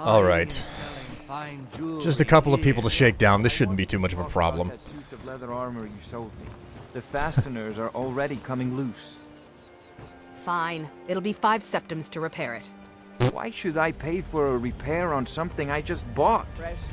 Alright. Just a couple of people to shake down. This shouldn't be too much of a problem. That suit of leather armor you sold me. The fasteners are already coming loose. Fine. It'll be 5 septims to repair it. Why should I pay for a repair on something I just bought?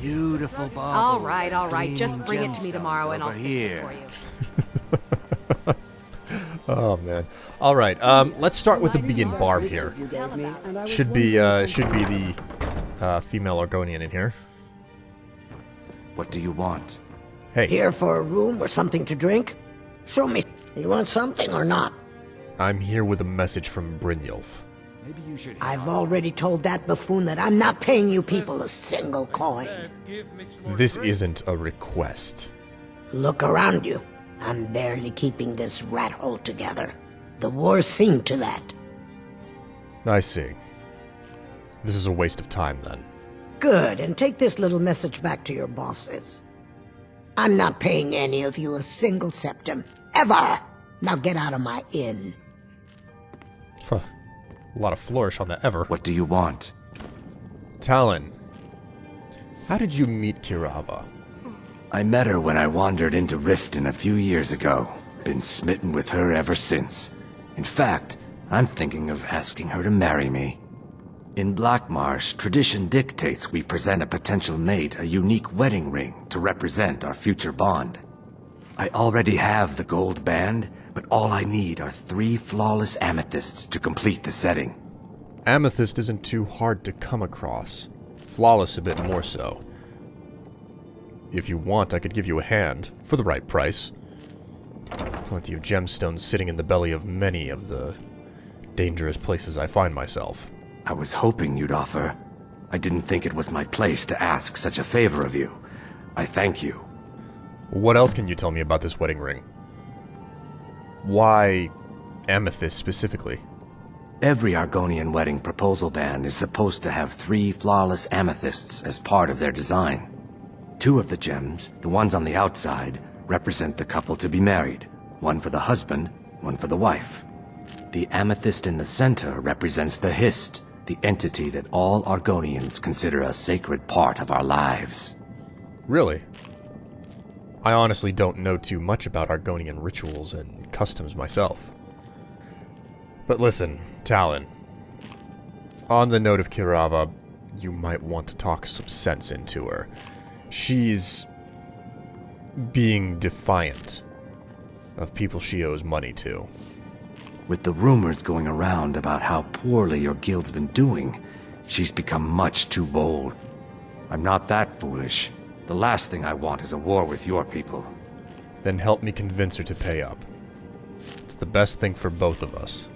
Beautiful bauble. All right. Just bring it to me tomorrow and I'll fix it for you. Oh man. Alright, let's start with the being Barb here. Should be the female Argonian in here. What do you want? Hey. Here for a room or something to drink? Show me. You want something or not? I'm here with a message from Brynjolf. Maybe you should. I've already told that buffoon that I'm not paying you people a single coin. This isn't a request. Look around you. I'm barely keeping this rat hole together. The war's seen to that. I see. This is a waste of time then. Good, and take this little message back to your bosses. I'm not paying any of you a single septim. Ever! Now get out of my inn. A lot of flourish on that ever. What do you want? Talon, how did you meet Kirava? I met her when I wandered into Riften a few years ago. Been smitten with her ever since. In fact, I'm thinking of asking her to marry me. In Blackmarsh, tradition dictates we present a potential mate a unique wedding ring to represent our future bond. I already have the gold band, but all I need are 3 flawless amethysts to complete the setting. Amethyst isn't too hard to come across. Flawless a bit more so. If you want, I could give you a hand, for the right price. Plenty of gemstones sitting in the belly of many of the dangerous places I find myself. I was hoping you'd offer. I didn't think it was my place to ask such a favor of you. I thank you. What else can you tell me about this wedding ring? Why amethyst specifically? Every Argonian wedding proposal band is supposed to have 3 flawless amethysts as part of their design. 2 of the gems, the ones on the outside, represent the couple to be married. One for the husband, one for the wife. The amethyst in the center represents the Hist, the entity that all Argonians consider a sacred part of our lives. Really? I honestly don't know too much about Argonian rituals and customs myself. But listen, Talon. On the note of Kirava, you might want to talk some sense into her. She's being defiant of people she owes money to. With the rumors going around about how poorly your guild's been doing, she's become much too bold. I'm not that foolish. The last thing I want is a war with your people. Then help me convince her to pay up. It's the best thing for both of us.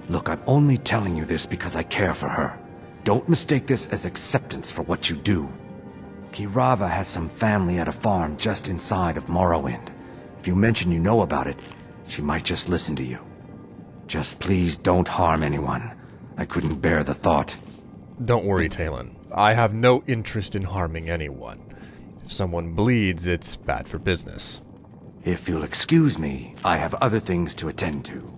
Look, I'm only telling you this because I care for her. Don't mistake this as acceptance for what you do. Kirava has some family at a farm just inside of Morrowind. If you mention you know about it, she might just listen to you. Just please don't harm anyone. I couldn't bear the thought. Don't worry, Talon. I have no interest in harming anyone. If someone bleeds, it's bad for business. If you'll excuse me, I have other things to attend to.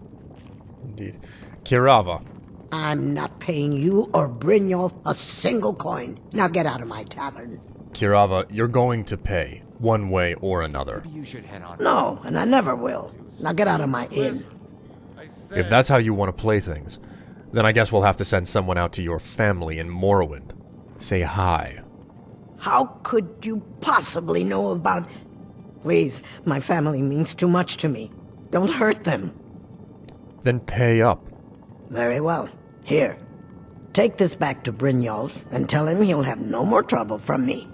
Indeed. Kirava. I'm not paying you or Brynjolf a single coin. Now get out of my tavern. Kirava, you're going to pay, one way or another. You should head on. No, and I never will. Now get out of my inn. If that's how you want to play things, then I guess we'll have to send someone out to your family in Morrowind. Say hi. How could you possibly know about... Please, my family means too much to me. Don't hurt them. Then pay up. Very well. Here. Take this back to Brynjolf and tell him he'll have no more trouble from me.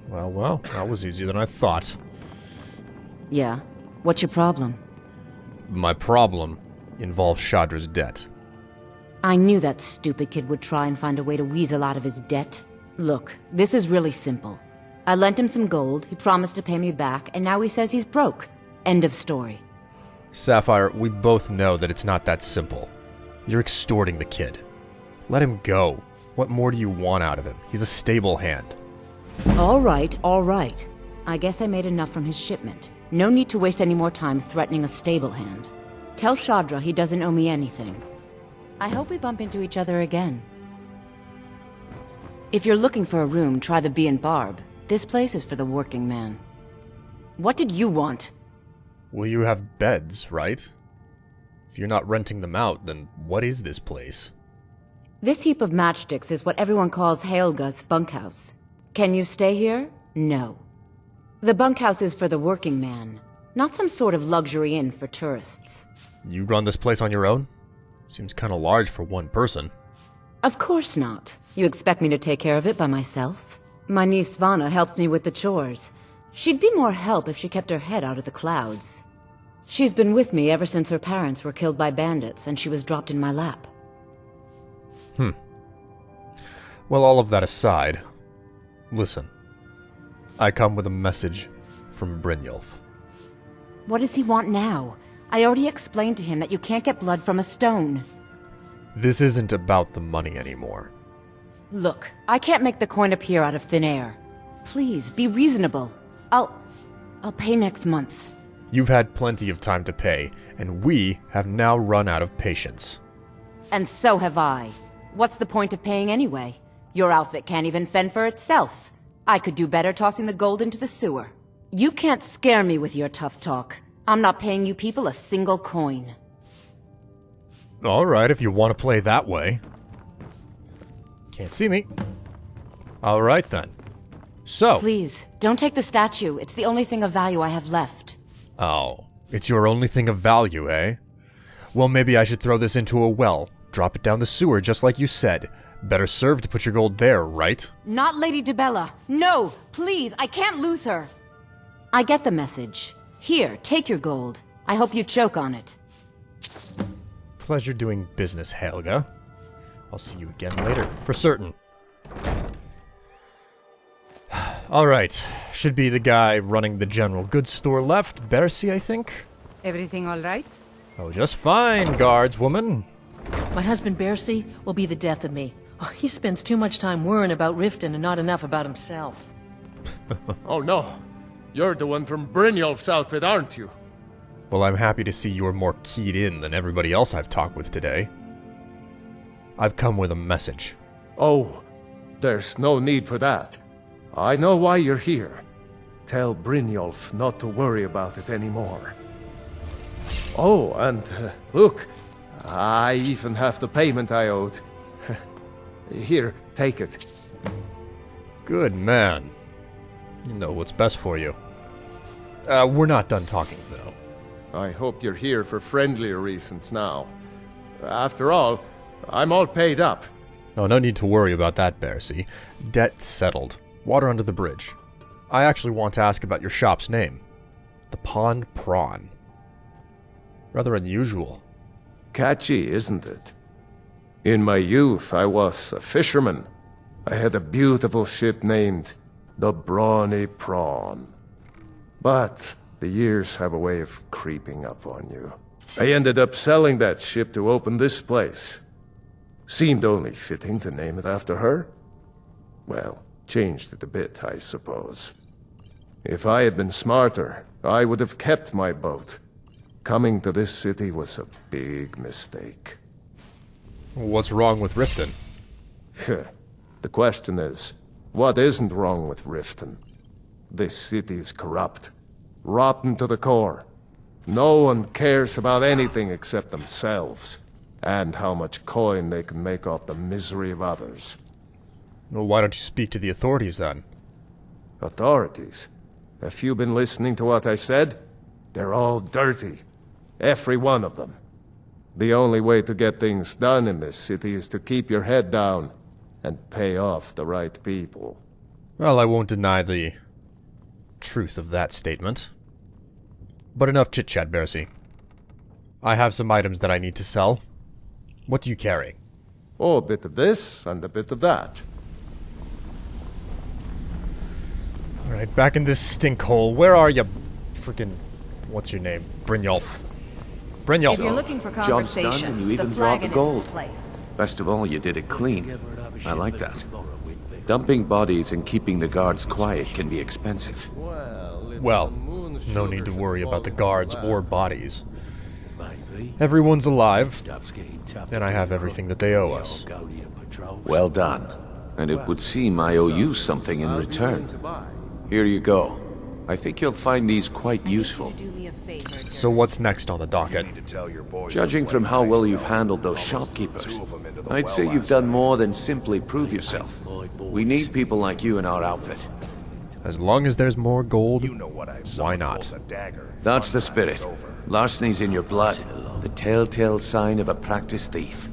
Well, that was easier than I thought. Yeah. What's your problem? My problem involves Shadra's debt. I knew that stupid kid would try and find a way to weasel out of his debt. Look, this is really simple. I lent him some gold, he promised to pay me back, and now he says he's broke. End of story. Sapphire, we both know that it's not that simple. You're extorting the kid. Let him go. What more do you want out of him? He's a stable hand. All right. I guess I made enough from his shipment. No need to waste any more time threatening a stable hand. Tell Shadra he doesn't owe me anything. I hope we bump into each other again. If you're looking for a room, try the Bee and Barb. This place is for the working man. What did you want? Well, you have beds, right? If you're not renting them out, then what is this place? This heap of matchsticks is what everyone calls Helga's bunkhouse. Can you stay here? No. The bunkhouse is for the working man, not some sort of luxury inn for tourists. You run this place on your own? Seems kinda large for one person. Of course not. You expect me to take care of it by myself? My niece Svana helps me with the chores. She'd be more help if she kept her head out of the clouds. She's been with me ever since her parents were killed by bandits and she was dropped in my lap. Well, all of that aside, listen. I come with a message from Brynjolf. What does he want now? I already explained to him that you can't get blood from a stone. This isn't about the money anymore. Look, I can't make the coin appear out of thin air. Please, be reasonable. I'll pay next month. You've had plenty of time to pay, and we have now run out of patience. And so have I. What's the point of paying anyway? Your outfit can't even fend for itself. I could do better tossing the gold into the sewer. You can't scare me with your tough talk. I'm not paying you people a single coin. Alright, if you want to play that way. Can't see me. Alright then. So... Please, don't take the statue. It's the only thing of value I have left. Oh, it's your only thing of value, eh? Well, maybe I should throw this into a well. Drop it down the sewer just like you said. Better served to put your gold there, right? Not Lady DeBella. No, please, I can't lose her. I get the message. Here, take your gold. I hope you choke on it. Pleasure doing business, Helga. I'll see you again later, for certain. Alright, should be the guy running the general goods store left, Bersi, I think? Everything all right? Oh, just fine, guards woman. My husband Bersi will be the death of me. Oh, he spends too much time worrying about Riften and not enough about himself. Oh no, you're the one from Brynjolf's outfit, aren't you? Well, I'm happy to see you're more keyed in than everybody else I've talked with today. I've come with a message. Oh, there's no need for that. I know why you're here. Tell Brynjolf not to worry about it anymore. Oh, and look, I even have the payment I owed. Here, take it. Good man. You know what's best for you. We're not done talking, though. I hope you're here for friendlier reasons now. After all, I'm all paid up. Oh, no need to worry about that, Bersi. Debt settled. Water under the bridge. I actually want to ask about your shop's name. The Pond Prawn. Rather unusual. Catchy, isn't it? In my youth, I was a fisherman. I had a beautiful ship named the Brawny Prawn. But the years have a way of creeping up on you. I ended up selling that ship to open this place. Seemed only fitting to name it after her. Well, changed it a bit, I suppose. If I had been smarter, I would have kept my boat. Coming to this city was a big mistake. What's wrong with Riften? The question is, what isn't wrong with Riften? This city is corrupt, rotten to the core. No one cares about anything except themselves, and how much coin they can make off the misery of others. Well, why don't you speak to the authorities then? Authorities? Have you been listening to what I said? They're all dirty. Every one of them. The only way to get things done in this city is to keep your head down and pay off the right people. Well, I won't deny the truth of that statement. But enough chit-chat, Bersi. I have some items that I need to sell. What do you carry? Oh, a bit of this and a bit of that. Alright, back in this stink hole. Where are you? Freaking... what's your name? Brynjolf. Brynjolf! If you're looking for Job's done conversation, and you the even brought the flagon is gold. the place. Best of all, you did it clean. I like that. Dumping bodies and keeping the guards quiet can be expensive. Well, no need to worry about the guards or bodies. Everyone's alive, and I have everything that they owe us. Well done. and it would seem I owe you something in return. Here you go. I think you'll find these quite useful. Do me a favor. So what's next on the docket? Judging from how well you've handled those shopkeepers, I'd say you've done more than simply prove yourself. We need people like you in our outfit. As long as there's more gold, why not? That's the spirit. Larceny's in your blood, the telltale sign of a practiced thief.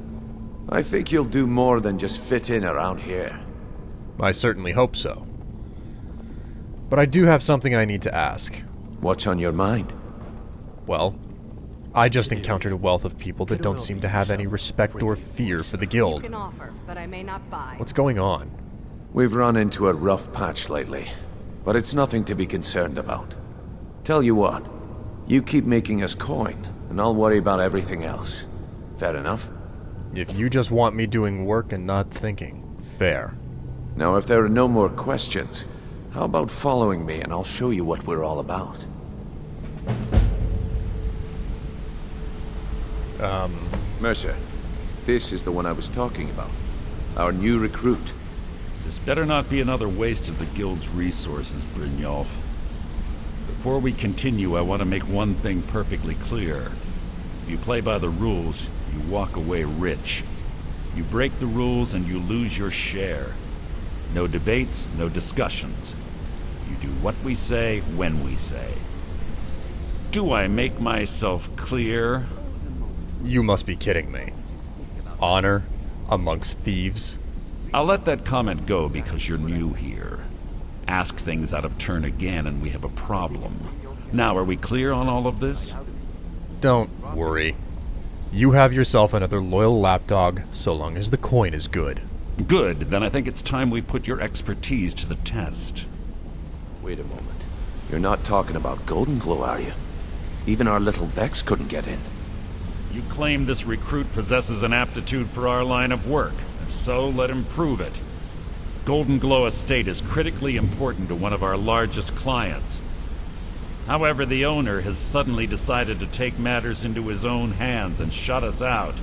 I think you'll do more than just fit in around here. I certainly hope so. But I do have something I need to ask. What's on your mind? Well, I just encountered a wealth of people that don't seem to have any respect or fear for the guild. Can offer, but I may not buy. What's going on? We've run into a rough patch lately, but it's nothing to be concerned about. Tell you what, you keep making us coin, and I'll worry about everything else. Fair enough? If you just want me doing work and not thinking, fair. Now, if there are no more questions, how about following me and I'll show you what we're all about? Mercer, this is the one I was talking about. Our new recruit. This better not be another waste of the guild's resources, Brynjolf. Before we continue, I want to make one thing perfectly clear. If you play by the rules, you walk away rich. You break the rules and you lose your share. No debates, no discussions. You do what we say, when we say. Do I make myself clear? You must be kidding me. Honor amongst thieves? I'll let that comment go because you're new here. Ask things out of turn again and we have a problem. Now, are we clear on all of this? Don't worry. You have yourself another loyal lapdog, so long as the coin is good. Good, then I think it's time we put your expertise to the test. Wait a moment. You're not talking about Golden Glow, are you? Even our little Vex couldn't get in. You claim this recruit possesses an aptitude for our line of work. If so, let him prove it. Golden Glow Estate is critically important to one of our largest clients. However, the owner has suddenly decided to take matters into his own hands and shut us out.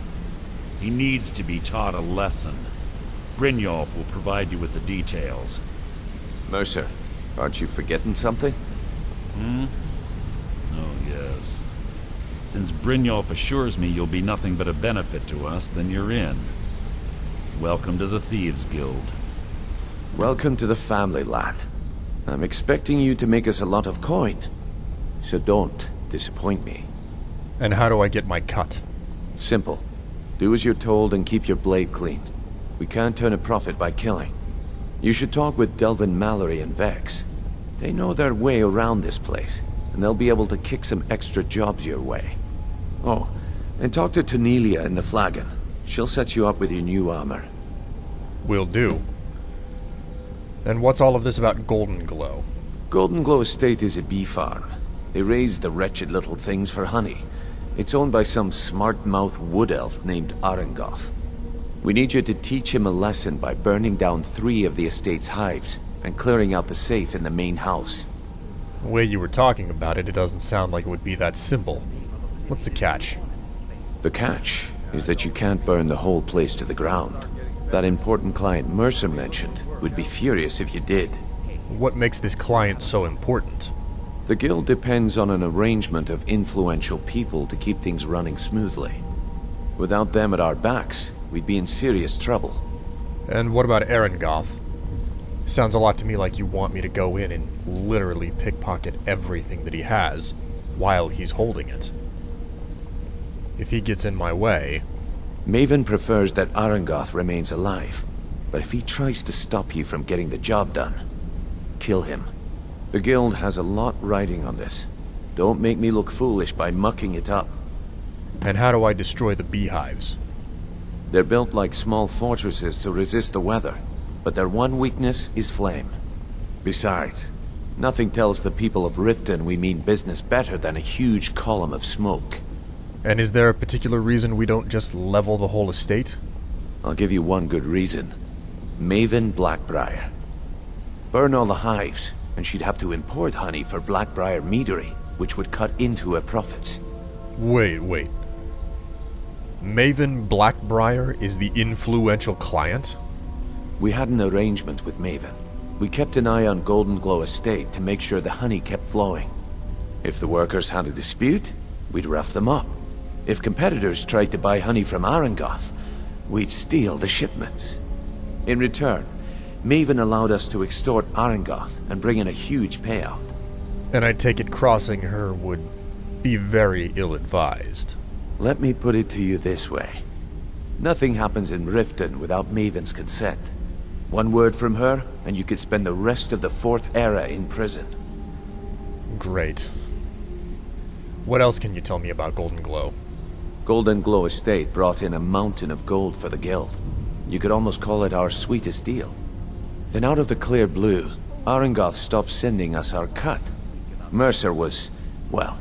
He needs to be taught a lesson. Brynjolf will provide you with the details. Mercer, aren't you forgetting something? Oh, yes. Since Brynjolf assures me you'll be nothing but a benefit to us, then you're in. Welcome to the Thieves Guild. Welcome to the family, lad. I'm expecting you to make us a lot of coin. So don't disappoint me. And how do I get my cut? Simple. Do as you're told and keep your blade clean. We can't turn a profit by killing. You should talk with Delvin Mallory and Vex. They know their way around this place, and they'll be able to kick some extra jobs your way. Oh, and talk to Tanelia in the Flagon. She'll set you up with your new armor. Will do. And what's all of this about Golden Glow? Golden Glow Estate is a bee farm. They raise the wretched little things for honey. It's owned by some smart-mouth wood elf named Arengoth. We need you to teach him a lesson by burning down 3 of the estate's hives and clearing out the safe in the main house. The way you were talking about it, it doesn't sound like it would be that simple. What's the catch? The catch is that you can't burn the whole place to the ground. That important client Mercer mentioned would be furious if you did. What makes this client so important? The guild depends on an arrangement of influential people to keep things running smoothly. Without them at our backs, we'd be in serious trouble. And what about Arengoth? Sounds a lot to me like you want me to go in and literally pickpocket everything that he has while he's holding it. If he gets in my way... Maven prefers that Arengoth remains alive, but if he tries to stop you from getting the job done, kill him. The guild has a lot riding on this. Don't make me look foolish by mucking it up. And how do I destroy the beehives? They're built like small fortresses to resist the weather, but their one weakness is flame. Besides, nothing tells the people of Riften we mean business better than a huge column of smoke. And is there a particular reason we don't just level the whole estate? I'll give you one good reason. Maven Blackbriar. Burn all the hives, and she'd have to import honey for Blackbriar meadery, which would cut into her profits. Wait. Maven Blackbriar is the influential client? We had an arrangement with Maven. We kept an eye on Golden Glow Estate to make sure the honey kept flowing. If the workers had a dispute, we'd rough them up. If competitors tried to buy honey from Arangoth, we'd steal the shipments. In return, Maven allowed us to extort Arangoth and bring in a huge payout. And I take it crossing her would be very ill-advised. Let me put it to you this way. Nothing happens in Riften without Maven's consent. One word from her, and you could spend the rest of the Fourth Era in prison. Great. What else can you tell me about Golden Glow? Golden Glow Estate brought in a mountain of gold for the guild. You could almost call it our sweetest deal. Then out of the clear blue, Arangoth stopped sending us our cut. Mercer was, well,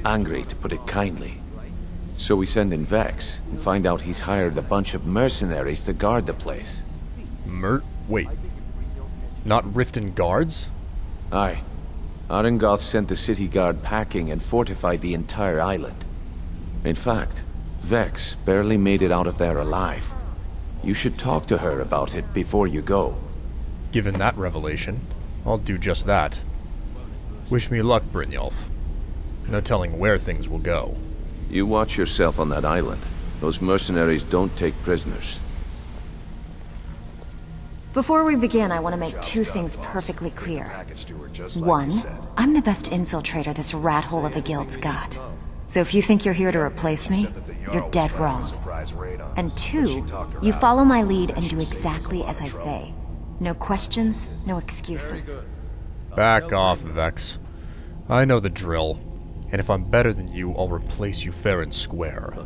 angry to put it kindly. So we send in Vex and find out he's hired a bunch of mercenaries to guard the place. Wait. Not Riften guards? Aye. Arangoth sent the city guard packing and fortified the entire island. In fact, Vex barely made it out of there alive. You should talk to her about it before you go. Given that revelation, I'll do just that. Wish me luck, Brynjolf. No telling where things will go. You watch yourself on that island. Those mercenaries don't take prisoners. Before we begin, I want to make two things perfectly clear. One, I'm the best infiltrator this rat hole of a guild's got. So if you think you're here to replace me, you're dead wrong. And two, you follow my lead and do exactly as I say. No questions, no excuses. Back off, Vex. I know the drill. And if I'm better than you, I'll replace you fair and square.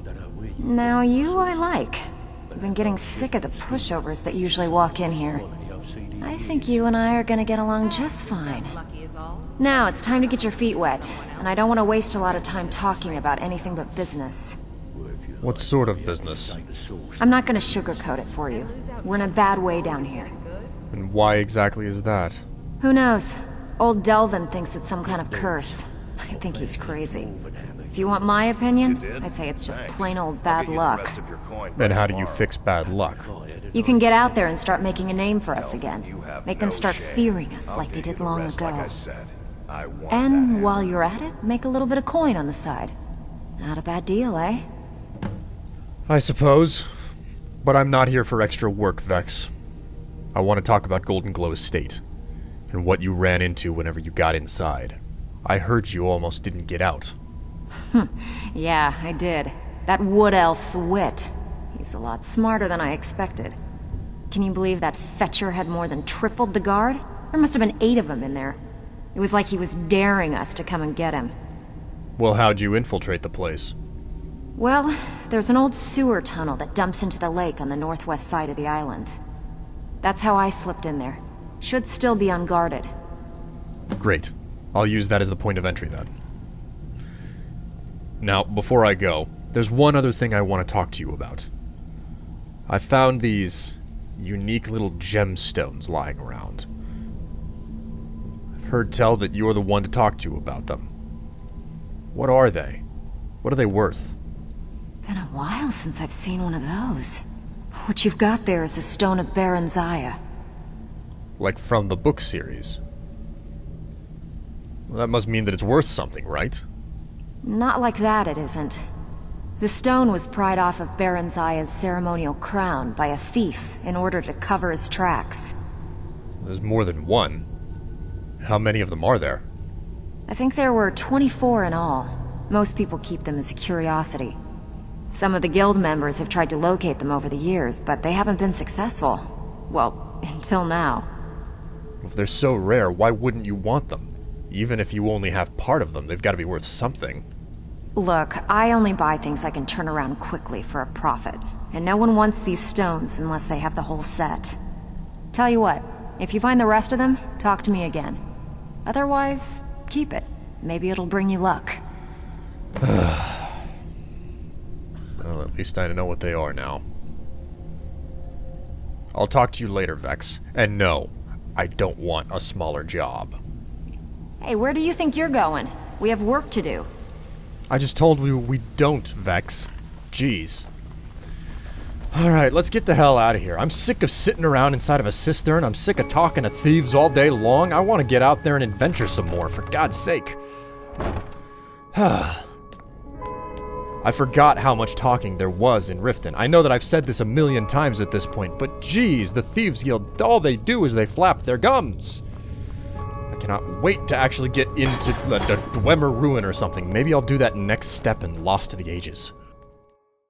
Now you I like. I've been getting sick of the pushovers that usually walk in here. I think you and I are gonna get along just fine. Now it's time to get your feet wet, and I don't want to waste a lot of time talking about anything but business. What sort of business? I'm not gonna sugarcoat it for you. We're in a bad way down here. And why exactly is that? Who knows? Old Delvin thinks it's some kind of curse. I think he's crazy. If you want my opinion, I'd say it's just plain old bad luck. And how do you fix bad luck? You can get out there and start making a name for us again. Make them start fearing us like they did long ago. And while you're at it, make a little bit of coin on the side. Not a bad deal, eh? I suppose. But I'm not here for extra work, Vex. I want to talk about Golden Glow Estate. And what you ran into whenever you got inside. I heard you almost didn't get out. Yeah, I did. That wood elf's wit. He's a lot smarter than I expected. Can you believe that fetcher had more than tripled the guard? There must have been 8 of them in there. It was like he was daring us to come and get him. Well, how'd you infiltrate the place? Well, there's an old sewer tunnel that dumps into the lake on the northwest side of the island. That's how I slipped in there. Should still be unguarded. Great. I'll use that as the point of entry then. Now, before I go, there's one other thing I want to talk to you about. I found these unique little gemstones lying around. I've heard tell that you're the one to talk to about them. What are they? What are they worth? Been a while since I've seen one of those. What you've got there is a stone of Baron Zaya. Like from the book series. Well, that must mean that it's worth something, right? Not like that, it isn't. The stone was pried off of Baron Zaya's ceremonial crown by a thief in order to cover his tracks. There's more than one. How many of them are there? I think there were 24 in all. Most people keep them as a curiosity. Some of the guild members have tried to locate them over the years, but they haven't been successful. Well, until now. If they're so rare, why wouldn't you want them? Even if you only have part of them, they've got to be worth something. Look, I only buy things I can turn around quickly for a profit. And no one wants these stones unless they have the whole set. Tell you what, if you find the rest of them, talk to me again. Otherwise, keep it. Maybe it'll bring you luck. Well, at least I know what they are now. I'll talk to you later, Vex. And no, I don't want a smaller job. Hey, where do you think you're going? We have work to do. I just told you we don't, Vex. Jeez. Alright, let's get the hell out of here. I'm sick of sitting around inside of a cistern. I'm sick of talking to thieves all day long. I want to get out there and adventure some more, for God's sake. I forgot how much talking there was in Riften. I know that I've said this a million times at this point, but geez, the Thieves Guild, all they do is they flap their gums. I cannot wait to actually get into the Dwemer Ruin or something. Maybe I'll do that next step in Lost to the Ages.